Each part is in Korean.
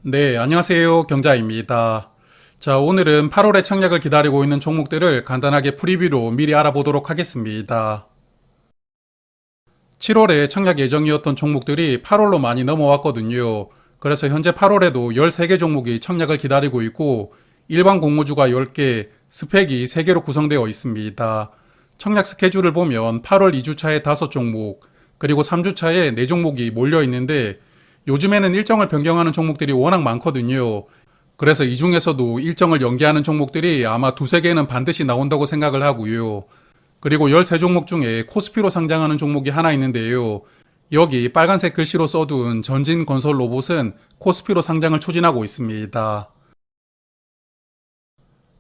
네, 안녕하세요. 경자입니다. 자, 오늘은 8월에 청약을 기다리고 있는 종목들을 간단하게 프리뷰로 미리 알아보도록 하겠습니다. 7월에 청약 예정이었던 종목들이 8월로 많이 넘어왔거든요. 그래서 현재 8월에도 13개 종목이 청약을 기다리고 있고 일반 공모주가 10개, 스펙이 3개로 구성되어 있습니다. 청약 스케줄을 보면 8월 2주차에 5종목, 그리고 3주차에 4종목이 몰려 있는데 요즘에는 일정을 변경하는 종목들이 워낙 많거든요. 그래서 이 중에서도 일정을 연기하는 종목들이 아마 두세 개는 반드시 나온다고 생각을 하고요. 그리고 13종목 중에 코스피로 상장하는 종목이 하나 있는데요. 여기 빨간색 글씨로 써둔 전진건설 로봇은 코스피로 상장을 추진하고 있습니다.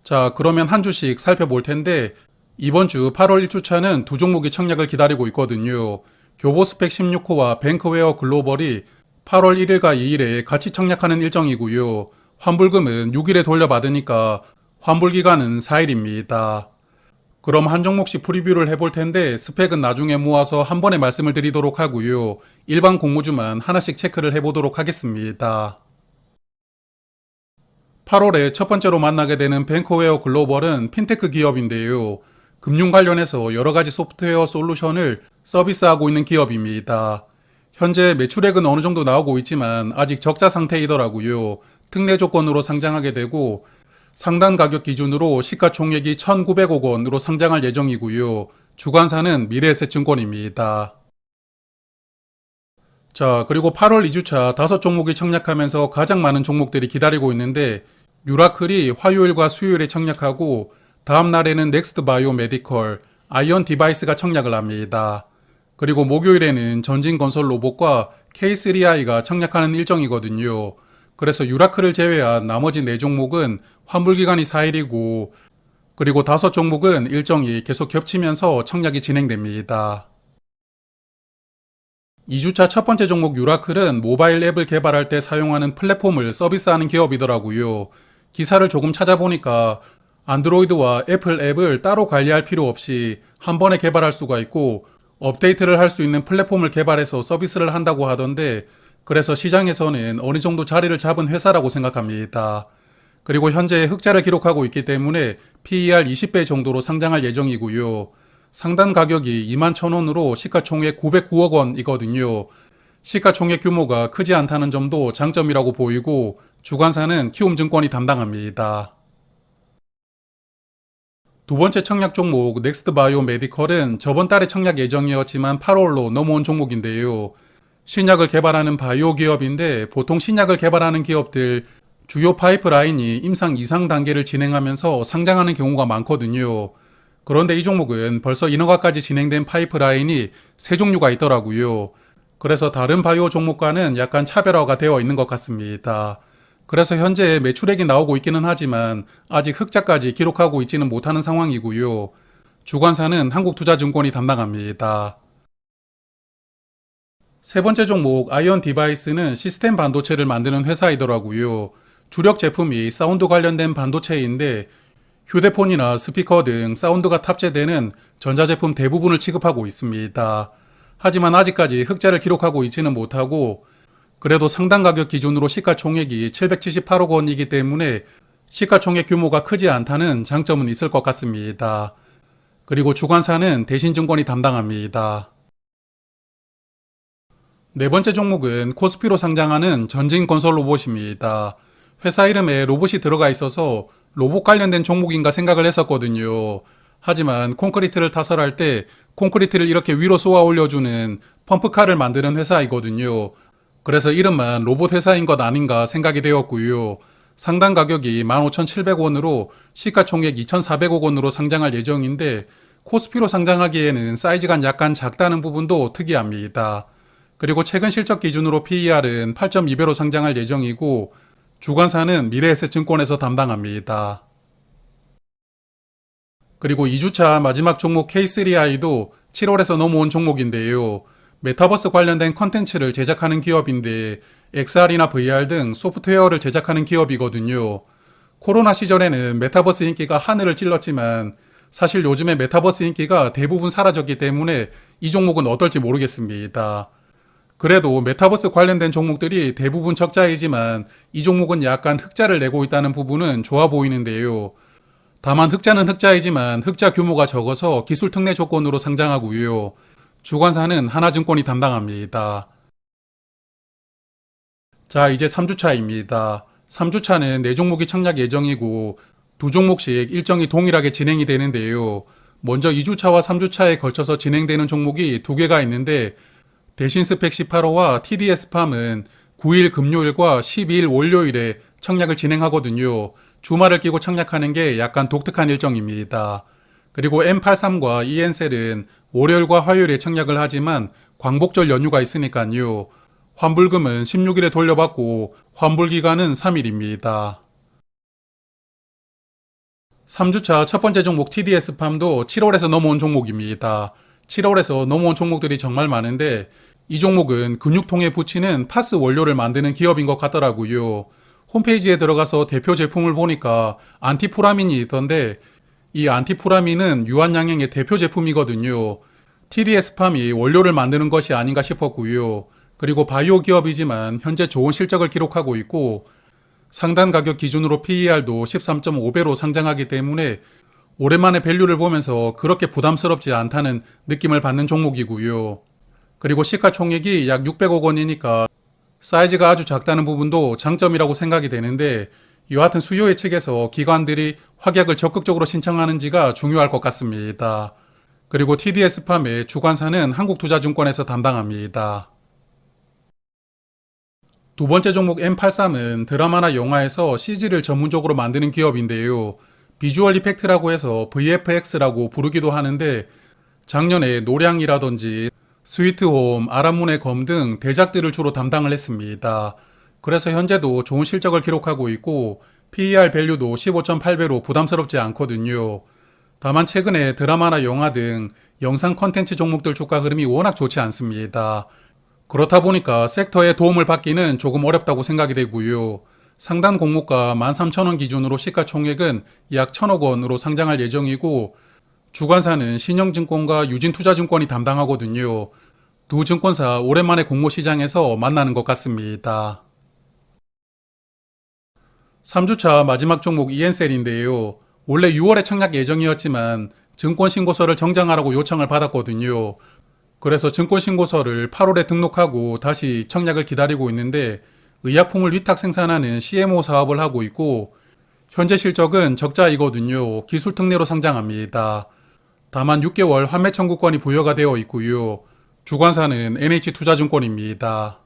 자, 그러면 한 주씩 살펴볼 텐데 이번 주 8월 1주차는 두 종목이 청약을 기다리고 있거든요. 교보스펙 16호와 뱅크웨어 글로벌이 8월 1일과 2일에 같이 청약하는 일정이고요. 환불금은 6일에 돌려받으니까 환불기간은 4일입니다. 그럼 한 종목씩 프리뷰를 해볼 텐데 스펙은 나중에 모아서 한 번에 말씀을 드리도록 하고요. 일반 공모주만 하나씩 체크를 해보도록 하겠습니다. 8월에 첫 번째로 만나게 되는 뱅크웨어 글로벌은 핀테크 기업인데요. 금융 관련해서 여러 가지 소프트웨어 솔루션을 서비스하고 있는 기업입니다. 현재 매출액은 어느 정도 나오고 있지만 아직 적자 상태이더라고요. 특례 조건으로 상장하게 되고 상단 가격 기준으로 시가총액이 1,900억 원으로 상장할 예정이고요. 주관사는 미래에셋증권입니다. 자, 그리고 8월 2주차 5종목이 청약하면서 가장 많은 종목들이 기다리고 있는데 유라클이 화요일과 수요일에 청약하고 다음 날에는 넥스트 바이오 메디컬, 아이언 디바이스가 청약을 합니다. 그리고 목요일에는 전진건설 로봇과 K3I가 청약하는 일정이거든요. 그래서 유라클을 제외한 나머지 4종목은 환불기간이 4일이고 그리고 5종목은 일정이 계속 겹치면서 청약이 진행됩니다. 2주차 첫 번째 종목 유라클은 모바일 앱을 개발할 때 사용하는 플랫폼을 서비스하는 기업이더라고요. 기사를 조금 찾아보니까 안드로이드와 애플 앱을 따로 관리할 필요 없이 한 번에 개발할 수가 있고 업데이트를 할 수 있는 플랫폼을 개발해서 서비스를 한다고 하던데 그래서 시장에서는 어느 정도 자리를 잡은 회사라고 생각합니다. 그리고 현재 흑자를 기록하고 있기 때문에 PER 20배 정도로 상장할 예정이고요. 상단 가격이 21,000원으로 시가총액 909억 원이거든요. 시가총액 규모가 크지 않다는 점도 장점이라고 보이고 주관사는 키움증권이 담당합니다. 두 번째 청약 종목 넥스트 바이오 메디컬은 저번 달에 청약 예정이었지만 8월로 넘어온 종목인데요. 신약을 개발하는 바이오 기업인데 보통 신약을 개발하는 기업들 주요 파이프라인이 임상 이상 단계를 진행하면서 상장하는 경우가 많거든요. 그런데 이 종목은 벌써 인허가까지 진행된 파이프라인이 3종류가 있더라고요. 그래서 다른 바이오 종목과는 약간 차별화가 되어 있는 것 같습니다. 그래서 현재 매출액이 나오고 있기는 하지만 아직 흑자까지 기록하고 있지는 못하는 상황이고요. 주관사는 한국투자증권이 담당합니다. 세 번째 종목 아이언 디바이스는 시스템 반도체를 만드는 회사이더라고요. 주력 제품이 사운드 관련된 반도체인데 휴대폰이나 스피커 등 사운드가 탑재되는 전자제품 대부분을 취급하고 있습니다. 하지만 아직까지 흑자를 기록하고 있지는 못하고 그래도 상당 가격 기준으로 시가총액이 778억 원이기 때문에 시가총액 규모가 크지 않다는 장점은 있을 것 같습니다. 그리고 주관사는 대신증권이 담당합니다. 네 번째 종목은 코스피로 상장하는 전진건설 로봇입니다. 회사 이름에 로봇이 들어가 있어서 로봇 관련된 종목인가 생각을 했었거든요. 하지만 콘크리트를 타설할 때 콘크리트를 이렇게 위로 쏘아 올려주는 펌프카를 만드는 회사이거든요. 그래서 이름만 로봇 회사인 것 아닌가 생각이 되었고요. 상단 가격이 15,700원으로 시가총액 2,400억 원으로 상장할 예정인데 코스피로 상장하기에는 사이즈가 약간 작다는 부분도 특이합니다. 그리고 최근 실적 기준으로 PER은 8.2배로 상장할 예정이고 주관사는 미래에셋증권에서 담당합니다. 그리고 2주차 마지막 종목 K3I도 7월에서 넘어온 종목인데요. 메타버스 관련된 컨텐츠를 제작하는 기업인데 XR이나 VR 등 소프트웨어를 제작하는 기업이거든요. 코로나 시절에는 메타버스 인기가 하늘을 찔렀지만 사실 요즘에 메타버스 인기가 대부분 사라졌기 때문에 이 종목은 어떨지 모르겠습니다. 그래도 메타버스 관련된 종목들이 대부분 적자이지만 이 종목은 약간 흑자를 내고 있다는 부분은 좋아 보이는데요. 다만 흑자는 흑자이지만 흑자 규모가 적어서 기술 특례 조건으로 상장하고요. 주관사는 하나증권이 담당합니다. 자, 이제 3주차입니다. 3주차는 4종목이 청약 예정이고 2종목씩 일정이 동일하게 진행이 되는데요. 먼저 2주차와 3주차에 걸쳐서 진행되는 종목이 2개가 있는데 대신 스펙 18호와 TDS팜은 9일 금요일과 12일 월요일에 청약을 진행하거든요. 주말을 끼고 청약하는 게 약간 독특한 일정입니다. 그리고 M83과 EN셀은 월요일과 화요일에 청약을 하지만 광복절 연휴가 있으니까요. 환불금은 16일에 돌려받고 환불기간은 3일입니다. 3주차 첫 번째 종목 TDS팜도 7월에서 넘어온 종목입니다. 7월에서 넘어온 종목들이 정말 많은데 이 종목은 근육통에 붙이는 파스 원료를 만드는 기업인 것 같더라고요. 홈페이지에 들어가서 대표 제품을 보니까 안티프라민이 있던데 이 안티프라민은 유한양행의 대표 제품이거든요. TDS팜이 원료를 만드는 것이 아닌가 싶었고요. 그리고 바이오 기업이지만 현재 좋은 실적을 기록하고 있고 상단 가격 기준으로 PER도 13.5배로 상장하기 때문에 오랜만에 밸류를 보면서 그렇게 부담스럽지 않다는 느낌을 받는 종목이고요. 그리고 시가총액이 약 600억 원이니까 사이즈가 아주 작다는 부분도 장점이라고 생각이 되는데 여하튼 수요의 측에서 기관들이 확약을 적극적으로 신청하는지가 중요할 것 같습니다. 그리고 TDS팜의 주관사는 한국투자증권에서 담당합니다. 두 번째 종목 M83은 드라마나 영화에서 CG를 전문적으로 만드는 기업인데요. 비주얼 이펙트라고 해서 VFX라고 부르기도 하는데 작년에 노량이라든지 스위트홈, 아람문의 검 등 대작들을 주로 담당을 했습니다. 그래서 현재도 좋은 실적을 기록하고 있고 PER 밸류도 15.8배로 부담스럽지 않거든요. 다만 최근에 드라마나 영화 등 영상 컨텐츠 종목들 주가 흐름이 워낙 좋지 않습니다. 그렇다 보니까 섹터의 도움을 받기는 조금 어렵다고 생각이 되고요. 상단 공모가 13,000원 기준으로 시가총액은 약 1,000억 원으로 상장할 예정이고 주관사는 신영증권과 유진투자증권이 담당하거든요. 두 증권사 오랜만에 공모 시장에서 만나는 것 같습니다. 3주차 마지막 종목 EN셀인데요. 원래 6월에 청약 예정이었지만 증권신고서를 정장하라고 요청을 받았거든요. 그래서 증권신고서를 8월에 등록하고 다시 청약을 기다리고 있는데 의약품을 위탁 생산하는 CMO 사업을 하고 있고 현재 실적은 적자이거든요. 기술 특례로 상장합니다. 다만 6개월 환매 청구권이 부여가 되어 있고요. 주관사는 NH투자증권입니다.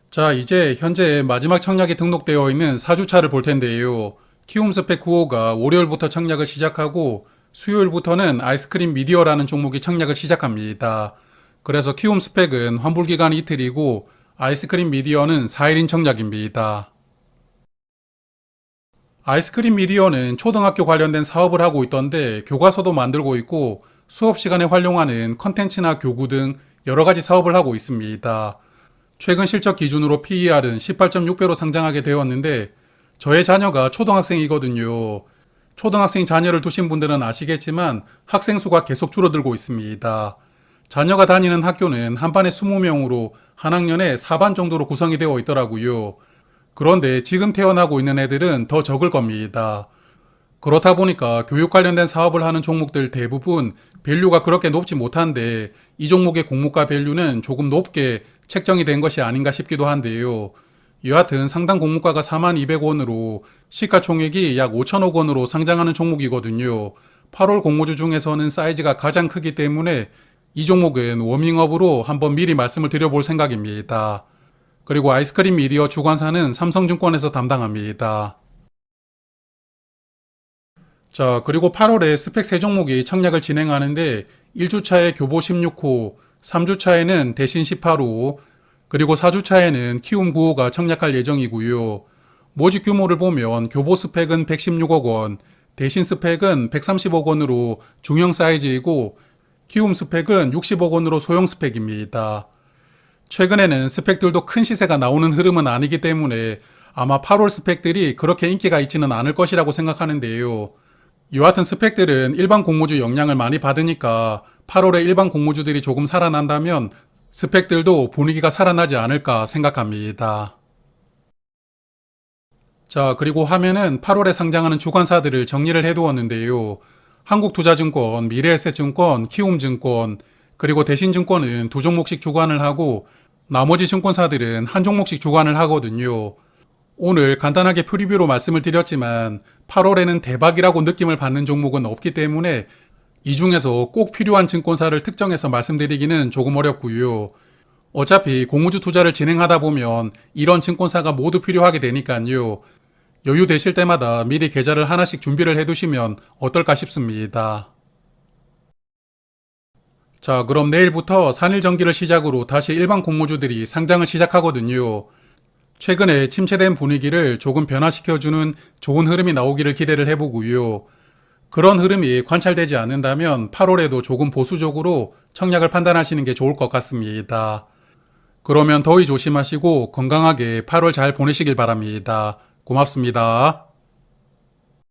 자, 이제 현재 마지막 청약이 등록되어 있는 4주차를 볼 텐데요. 키움 스펙 9호가 월요일부터 청약을 시작하고 수요일부터는 아이스크림 미디어라는 종목이 청약을 시작합니다. 그래서 키움 스펙은 환불기간이 이틀이고 아이스크림 미디어는 4일인 청약입니다. 아이스크림 미디어는 초등학교 관련된 사업을 하고 있던데 교과서도 만들고 있고 수업 시간에 활용하는 컨텐츠나 교구 등 여러 가지 사업을 하고 있습니다. 최근 실적 기준으로 PER은 18.6배로 상장하게 되었는데 저의 자녀가 초등학생이거든요. 초등학생 자녀를 두신 분들은 아시겠지만 학생 수가 계속 줄어들고 있습니다. 자녀가 다니는 학교는 한 반에 20명으로 한 학년에 4반 정도로 구성이 되어 있더라고요. 그런데 지금 태어나고 있는 애들은 더 적을 겁니다. 그렇다 보니까 교육 관련된 사업을 하는 종목들 대부분 밸류가 그렇게 높지 못한데 이 종목의 공모가 밸류는 조금 높게 책정이 된 것이 아닌가 싶기도 한데요. 여하튼 상당 공모가가 42,000원으로 시가총액이 약 5천억 원으로 상장하는 종목이거든요. 8월 공모주 중에서는 사이즈가 가장 크기 때문에 이 종목은 워밍업으로 한번 미리 말씀을 드려볼 생각입니다. 그리고 아이스크림 미디어 주관사는 삼성증권에서 담당합니다. 자, 그리고 8월에 스펙 3종목이 청약을 진행하는데 1주차에 교보 16호, 3주차에는 대신 18호, 그리고 4주차에는 키움 9호가 청약할 예정이고요. 모집 규모를 보면 교보 스펙은 116억 원, 대신 스펙은 130억 원으로 중형 사이즈이고 키움 스펙은 60억 원으로 소형 스펙입니다. 최근에는 스펙들도 큰 시세가 나오는 흐름은 아니기 때문에 아마 8월 스펙들이 그렇게 인기가 있지는 않을 것이라고 생각하는데요. 여하튼 스펙들은 일반 공모주 영향을 많이 받으니까 8월에 일반 공모주들이 조금 살아난다면 스펙들도 분위기가 살아나지 않을까 생각합니다. 자, 그리고 화면은 8월에 상장하는 주관사들을 정리를 해두었는데요. 한국투자증권, 미래에셋증권, 키움증권, 그리고 대신증권은 두 종목씩 주관을 하고 나머지 증권사들은 한 종목씩 주관을 하거든요. 오늘 간단하게 프리뷰로 말씀을 드렸지만 8월에는 대박이라고 느낌을 받는 종목은 없기 때문에 이 중에서 꼭 필요한 증권사를 특정해서 말씀드리기는 조금 어렵고요. 어차피 공모주 투자를 진행하다 보면 이런 증권사가 모두 필요하게 되니까요. 여유 되실 때마다 미리 계좌를 하나씩 준비를 해두시면 어떨까 싶습니다. 자, 그럼 내일부터 산일정기를 시작으로 다시 일반 공모주들이 상장을 시작하거든요. 최근에 침체된 분위기를 조금 변화시켜주는 좋은 흐름이 나오기를 기대를 해보고요. 그런 흐름이 관찰되지 않는다면 8월에도 조금 보수적으로 청약을 판단하시는 게 좋을 것 같습니다. 그러면 더위 조심하시고 건강하게 8월 잘 보내시길 바랍니다. 고맙습니다.